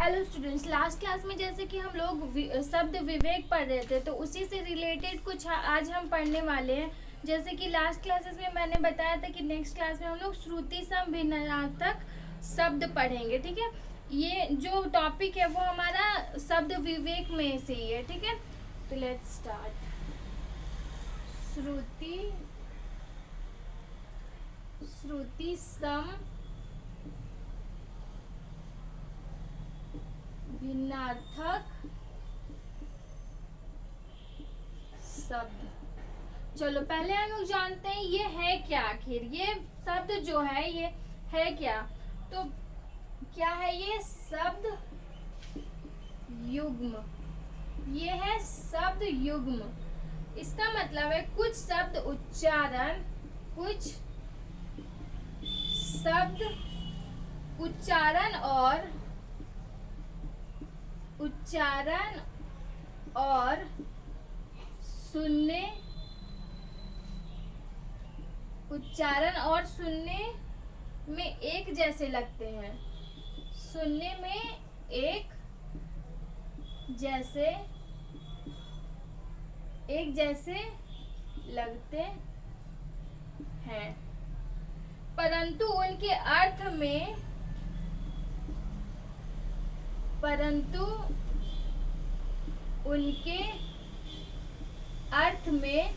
Hello students, last class में जैसे कि हम लोग शब्द विवेक पढ़ रहे थे, तो उसी से रिलेटेड कुछ आज हम पढ़ने वाले हैं। जैसे कि लास्ट क्लासेस में मैंने बताया था कि नेक्स्ट क्लास में हम लोग श्रुति सम भिन्नार्थक शब्द पढ़ेंगे। ठीक है, ये जो टॉपिक है वो हमारा शब्द विवेक में से ही है। ठीक है, तो लेट्स स्टार्ट। श्रुति सम भिन्नार्थक शब्द। चलो पहले हम लोग जानते हैं ये है क्या। आखिर ये शब्द जो है ये है क्या। तो क्या है ये? शब्द युग्म। ये है शब्द युग्म। इसका मतलब है कुछ शब्द उच्चारण, कुछ शब्द उच्चारण और सुनने में एक जैसे लगते हैं। सुनने में एक जैसे लगते हैं, परंतु उनके अर्थ में अर्थ में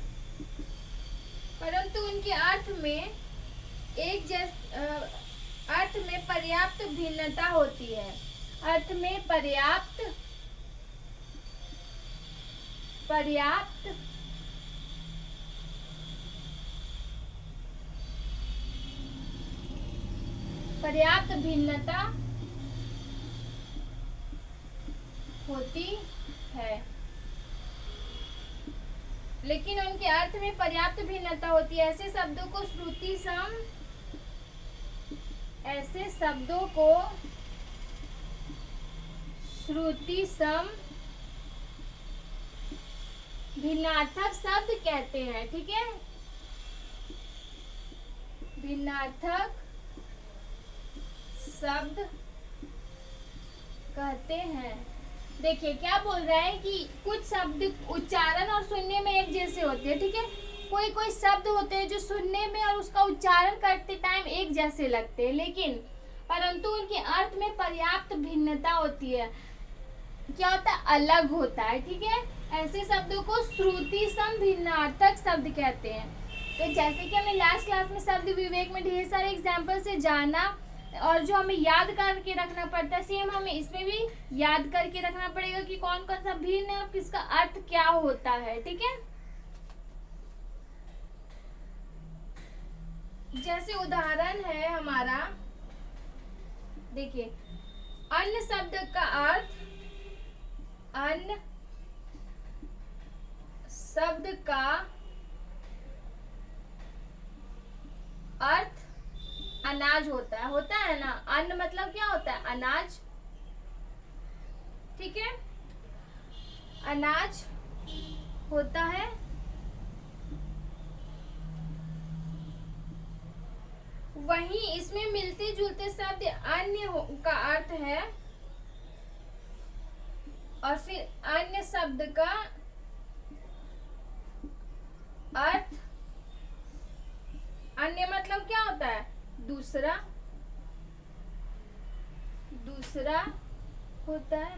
पर्याप्त भिन्नता होती है। अर्थ में पर्याप्त भिन्नता होती है। लेकिन उनके अर्थ में पर्याप्त भिन्नता होती है। ऐसे शब्दों को श्रुति सम भिन्नार्थक शब्द कहते हैं। ठीक है, भिन्नार्थक शब्द कहते हैं। देखिए क्या बोल रहा है कि कुछ शब्द उच्चारण और सुनने में एक जैसे होते हैं। ठीक है, कोई शब्द होते हैं जो सुनने में और उसका उच्चारण करते टाइम एक जैसे लगते हैं, लेकिन परंतु उनके अर्थ में पर्याप्त भिन्नता होती है। क्या होता है? अलग होता है। ठीक है, ऐसे शब्दों को श्रुति सम भिन्नार्थक शब्द कहते हैं। तो जैसे कि हमने लास्ट क्लास में शब्द विवेक में ढेर सारे एग्जाम्पल से जाना और जो हमें याद करके रखना पड़ता है, सेम हमें इसमें भी याद करके रखना पड़ेगा कि कौन कौन सा भिन्न है और किसका अर्थ क्या होता है। ठीक है, जैसे उदाहरण है हमारा, देखिए अन्न शब्द का अर्थ, अन्न शब्द का अर्थ अनाज होता है ना। अन्न मतलब क्या होता है? अनाज। ठीक है, अनाज होता है। वहीं इसमें मिलते जुलते शब्द अन्य का अर्थ है, और फिर अन्य शब्द का अर्थ, अन्य मतलब क्या होता है? दूसरा होता है।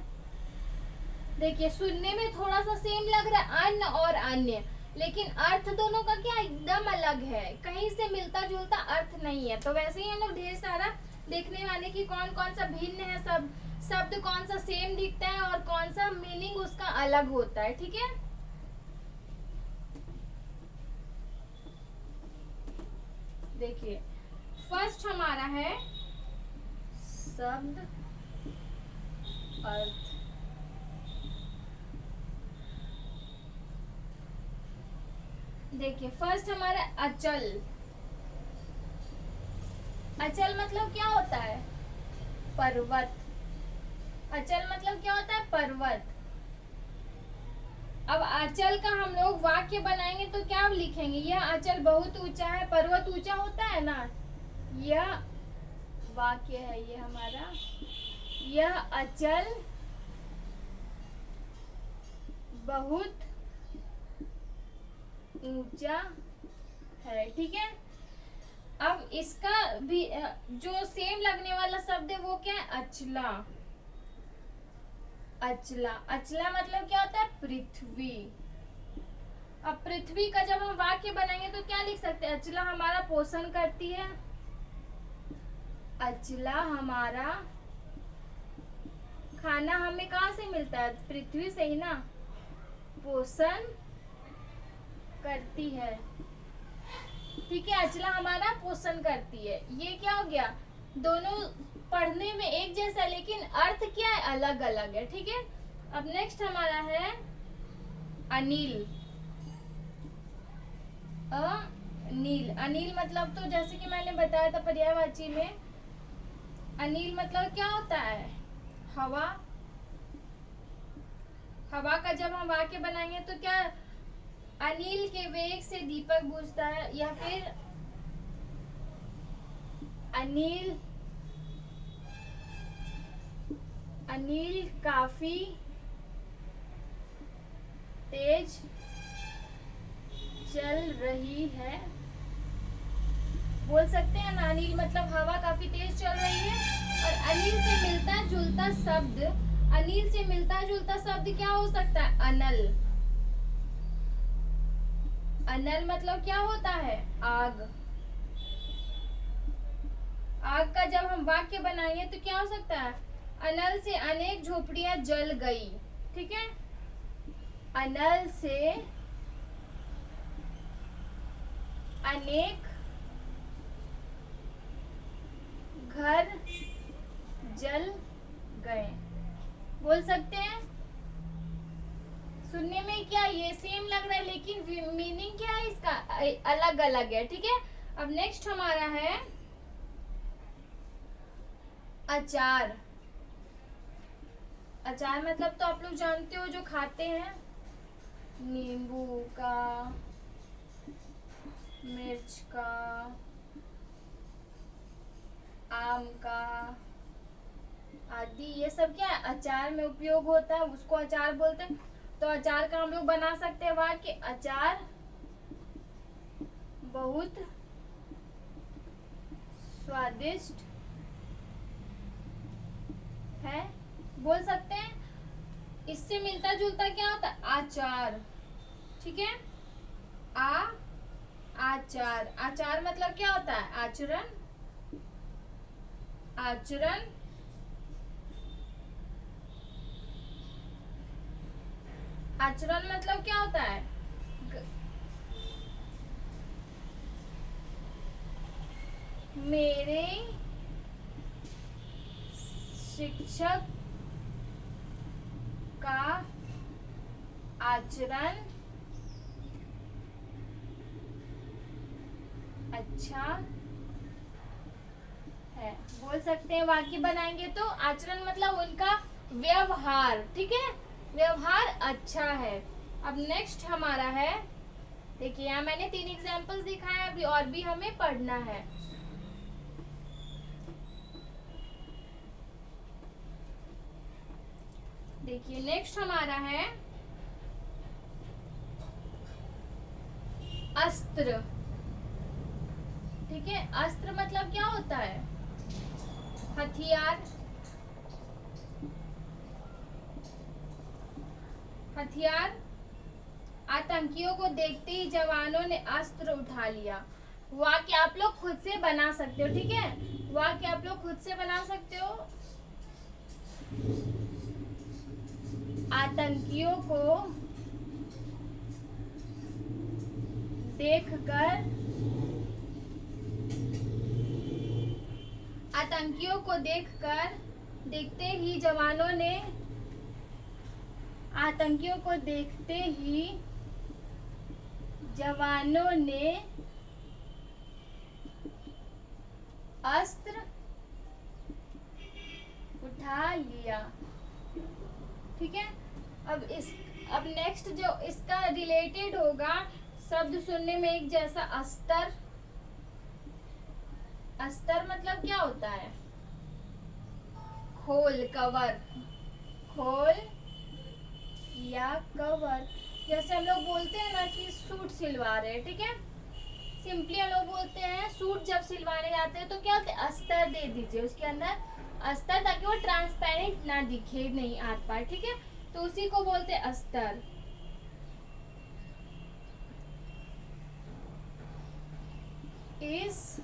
देखिए सुनने में थोड़ा सा सेम लग रहा है अन्न और अन्य, लेकिन अर्थ दोनों का क्या एकदम अलग है, कहीं से मिलता जुलता अर्थ नहीं है। तो वैसे ही हम लोग ढेर सारा देखने वाले कि कौन कौन सा भिन्न है, सब शब्द कौन सा सेम दिखता है और कौन सा मीनिंग उसका अलग होता है। ठीक है, देखिए फर्स्ट हमारा है शब्द अर्थ। देखिए फर्स्ट हमारा अचल। अचल मतलब क्या होता है? पर्वत। अचल मतलब क्या होता है? पर्वत। अब अचल का हम लोग वाक्य बनाएंगे तो क्या लिखेंगे? यह अचल बहुत ऊंचा है, पर्वत ऊंचा होता है ना, यह वाक्य है ये हमारा यह अचल बहुत ऊंचा है। ठीक है, अब इसका भी जो सेम लगने वाला शब्द है वो क्या है? अचला। अचला, अचला मतलब क्या होता है? पृथ्वी। अब पृथ्वी का जब हम वाक्य बनाएंगे तो क्या लिख सकते हैं? अचला हमारा पोषण करती है। अचला हमारा खाना हमें कहाँ से मिलता है? पृथ्वी से ही ना। पोषण करती है। ठीक है, अचला हमारा पोषण करती है। ये क्या हो गया? दोनों पढ़ने में एक जैसा, लेकिन अर्थ क्या है? अलग अलग है। ठीक है, अब नेक्स्ट हमारा है अनिल। अनिल, अनिल मतलब तो जैसे कि मैंने बताया था पर्यायवाची में, अनिल मतलब क्या होता है? हवा। हवा का जब हम वाक्य बनाएंगे तो क्या? अनिल के वेग से दीपक बुझता है, या फिर अनिल अनिल काफी तेज चल रही है। बोल सकते हैं ना, अनिल मतलब हवा काफी तेज चल रही है। और अनिल से मिलता जुलता शब्द, अनिल से मिलता जुलता शब्द क्या हो सकता है? अनल। अनल मतलब क्या होता है? आग। आग का जब हम वाक्य बनाएंगे तो क्या हो सकता है? अनल से अनेक झोपड़ियां जल गई। ठीक है, अनल से अनेक घर जल गए। बोल सकते हैं। सुनने में क्या ये सेम लग रहा है, लेकिन मीनिंग क्या है इसका? अलग अलग है। ठीक है, अब नेक्स्ट हमारा है अचार। अचार मतलब तो आप लोग जानते हो, जो खाते हैं, नींबू का, मिर्च का, आम का आदि, ये सब क्या है? अचार में उपयोग होता है, उसको अचार बोलते हैं। तो अचार का हम लोग बना सकते हैं वाक्य, अचार बहुत स्वादिष्ट है। बोल सकते हैं। इससे मिलता जुलता क्या होता है? आचार। ठीक है, आचार। आचार मतलब क्या होता है? आचरण। आचरण। आचरण मतलब क्या होता है? मेरे शिक्षक का आचरण अच्छा है। बोल सकते हैं, वाक्य बनाएंगे तो आचरण मतलब उनका व्यवहार। ठीक है, व्यवहार अच्छा है। अब नेक्स्ट हमारा है, देखिए यहाँ मैंने 3 एग्जाम्पल्स दिखाए, अभी और भी हमें पढ़ना है। देखिए नेक्स्ट हमारा है अस्त्र। ठीक है, अस्त्र मतलब क्या होता है? हथियार। हथियार। आतंकियों को देखते ही जवानों ने अस्त्र उठा लिया। वाक्य आप लोग खुद से बना सकते हो। ठीक है, वाक्य आप लोग खुद से बना सकते हो। आतंकियों को देखकर, आतंकियों को देखते ही जवानों ने, आतंकियों को देखते ही जवानों ने अस्त्र उठा लिया। ठीक है, अब नेक्स्ट जो इसका रिलेटेड होगा, शब्द सुनने में एक जैसा, अस्तर। अस्तर मतलब क्या होता है? खोल, कवर, खोल या कवर। जैसे हम लोग बोलते हैं ना कि सूट सिलवा रहे हैं, ठीक है, सिंपली हम लोग बोलते हैं सूट जब सिलवाने जाते हैं तो क्या होते हैं, अस्तर दे दीजिए उसके अंदर अस्तर, ताकि वो ट्रांसपेरेंट ना दिखे, नहीं आर पार, ठीक है, तो उसी को बोलते हैं अस्तर। इस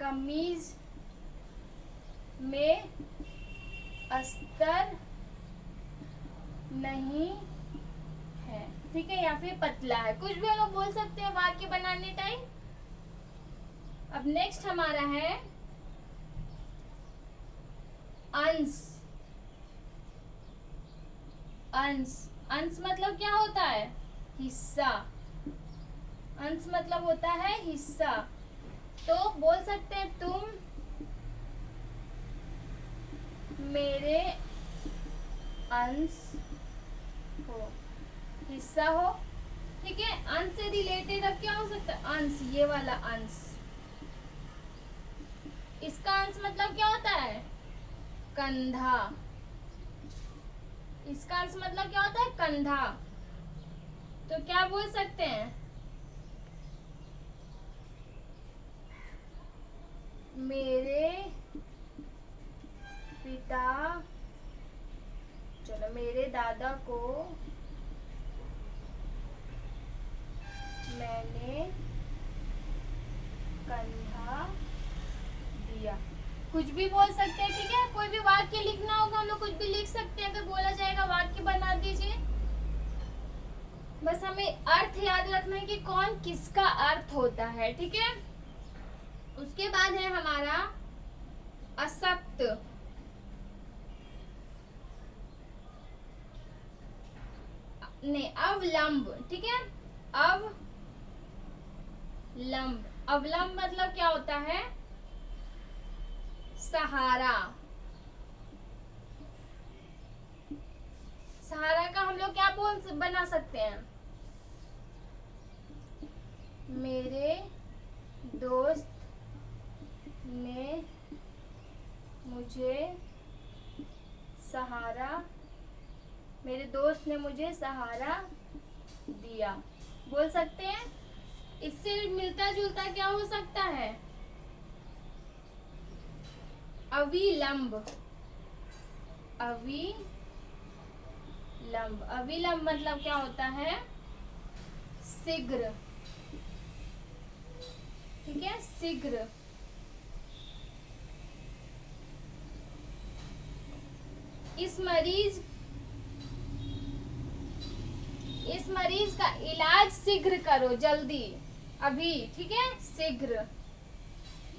कमीज में अस्तर नहीं है, ठीक है, या फिर पतला है, कुछ भी हम लोग बोल सकते हैं वाक्य बनाने टाइम। अब नेक्स्ट हमारा है अंश। अंश, अंश मतलब क्या होता है, हिस्सा। अंश मतलब होता है हिस्सा। तो बोल सकते हैं तुम मेरे अंश हो, हिस्सा हो, ठीक है। अंश से रिलेटेड अब क्या हो सकता है, अंश, ये वाला अंश, इसका अंश मतलब क्या होता है, कंधा। इसका अंश मतलब क्या होता है, कंधा। तो क्या बोल सकते हैं, मेरे पिता, चलो मेरे दादा को मैंने कंधा दिया, कुछ भी बोल सकते हैं, ठीक है। कोई भी वाक्य लिखना होगा हम लोग कुछ भी लिख सकते हैं, अगर बोला जाएगा वाक्य बना दीजिए। बस हमें अर्थ याद रखना है कि कौन किसका अर्थ होता है, ठीक है। उसके बाद है हमारा असक्त। नहीं, अवलंब, ठीक है, अवलंब। अवलंब मतलब क्या होता है, सहारा। सहारा का हम लोग क्या बना सकते हैं, मेरे दोस्त ने मुझे सहारा, मेरे दोस्त ने मुझे सहारा दिया, बोल सकते हैं। इससे मिलता जुलता क्या हो सकता है, अविलंब। अविलंब, अविलंब मतलब क्या होता है, शीघ्र, ठीक है, शीघ्र। इस मरीज का इलाज शीघ्र करो, जल्दी, अभी, ठीक है, शीघ्र।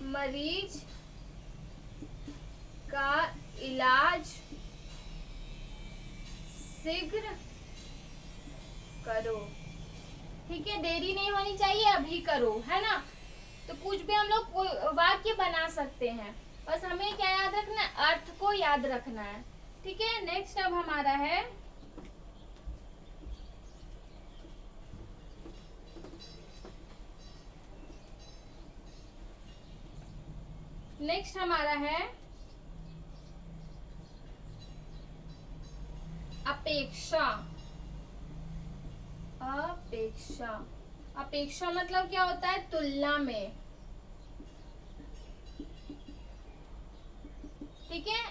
मरीज का इलाज शीघ्र करो, ठीक है, देरी नहीं होनी चाहिए, अभी करो, है ना। तो कुछ भी हम लोग वाक्य बना सकते हैं, बस हमें क्या याद रखना है, अर्थ को याद रखना है, ठीक है। नेक्स्ट अब हमारा है अपेक्षा। अपेक्षा, अपेक्षा मतलब क्या होता है, तुलना में, ठीक है।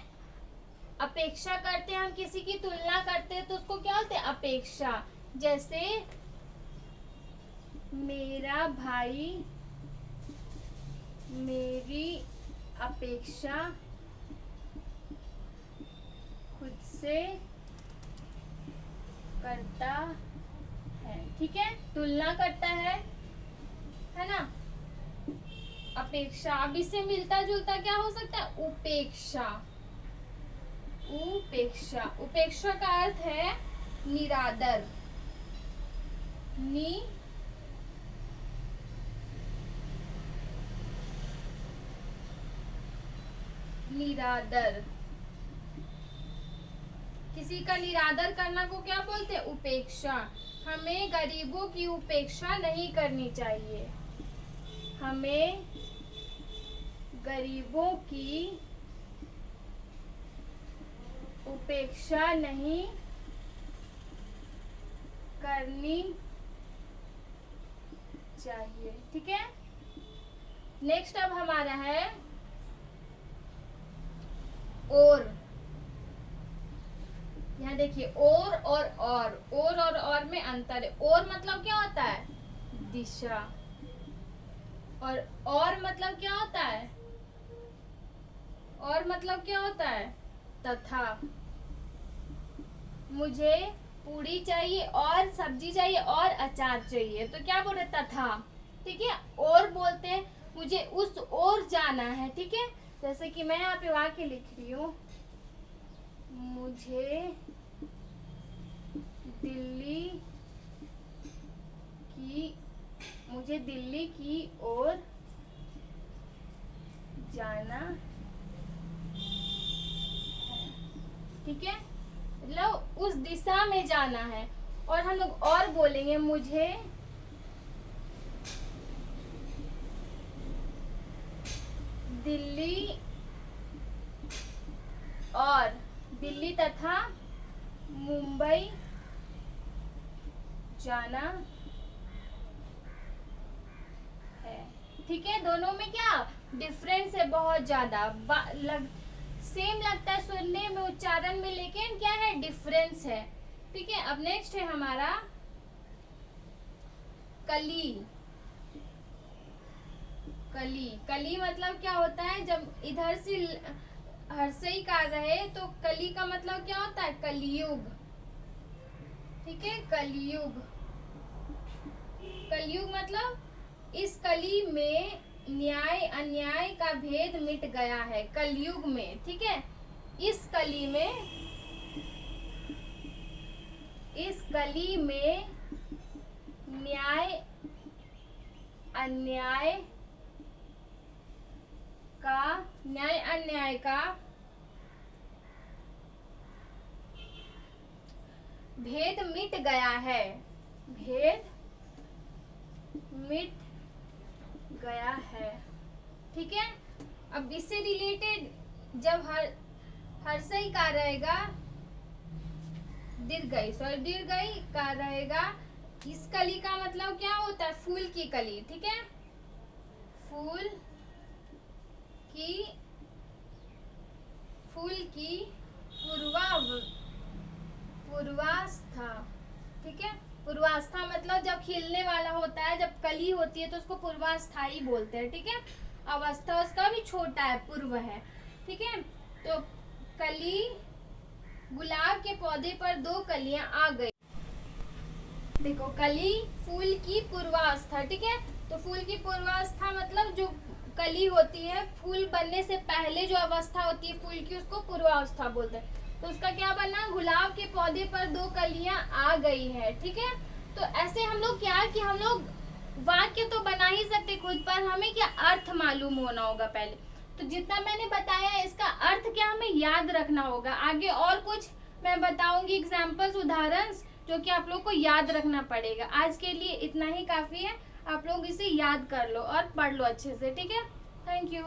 अपेक्षा करते हैं हम, किसी की तुलना करते हैं तो उसको क्या बोलते हैं, अपेक्षा। जैसे मेरा भाई मेरी अपेक्षा खुद से करता है, ठीक है, तुलना करता है ना। अपेक्षा, अब इससे मिलता जुलता क्या हो सकता है, उपेक्षा। उपेक्षा, उपेक्षा का अर्थ है निरादर। निरादर, किसी का निरादर करना को क्या बोलते हैं, उपेक्षा। हमें गरीबों की उपेक्षा नहीं करनी चाहिए, हमें गरीबों की उपेक्षा नहीं करनी चाहिए। ठीक है, नेक्स्ट अब हमारा है और। यहाँ देखिए और में अंतर है। और मतलब क्या होता है? दिशा। और मतलब क्या होता है? और मतलब क्या होता है? तथा। मुझे पूरी चाहिए और सब्जी चाहिए और अचार चाहिए, तो क्या बोल रहे? तथा। ठीक है, और बोलते हैं मुझे उस ओर जाना है। ठीक है, जैसे कि मैं यहाँ पे वाक्य लिख रही हूँ, मुझे दिल्ली की ओर जाना है। ठीक है, मतलब उस दिशा में जाना है। और हम लोग और बोलेंगे, मुझे दिल्ली तथा मुंबई जाना है। ठीक है, दोनों में क्या डिफरेंस है? बहुत ज्यादा सेम लगता है सुनने में, उच्चारण में, लेकिन क्या है? डिफरेंस है। ठीक है, अब नेक्स्ट है हमारा कली। कली मतलब क्या होता है? जब इधर से हर्षई कार रहे तो कली का मतलब क्या होता है? कलयुग। ठीक है, कलयुग मतलब इस कली में न्याय अन्याय का भेद मिट गया है। कलयुग में, ठीक है, इस कली में न्याय अन्याय का भेद मिट गया है। ठीक है, अब इससे रिलेटेड जब हर्षई का रहेगा, दीर्घई का रहेगा, इस कली का मतलब क्या होता है? फूल की कली। ठीक है, फूल की पूर्वावस्था। ठीक है, पूर्वावस्था मतलब जब खिलने वाला होता है, जब कली होती है तो उसको पूर्वावस्था ही बोलते हैं। ठीक है, अवस्था उसका भी छोटा है, पूर्व है। ठीक है, तो कली, गुलाब के पौधे पर 2 कलियां आ गई। देखो, कली फूल की पूर्वावस्था। ठीक है, तो फूल की पूर्वावस्था मतलब जो कली होती है, फूल बनने से पहले जो अवस्था होती है फूल की, उसको पूर्वावस्था बोलते हैं। तो उसका क्या बना? गुलाब के पौधे पर 2 कलियां आ गई है। ठीक है, तो ऐसे हम लोग क्या कि हम लोग वाक्य तो बना ही सकते खुद, पर हमें क्या अर्थ मालूम होना होगा पहले। तो जितना मैंने बताया इसका अर्थ क्या हमें याद रखना होगा। आगे और कुछ मैं बताऊंगी एग्जाम्पल्स, उदाहरण, जो कि आप लोग को याद रखना पड़ेगा। आज के लिए इतना ही काफी है, आप लोग इसे याद कर लो और पढ़ लो अच्छे से। ठीक है, थैंक यू।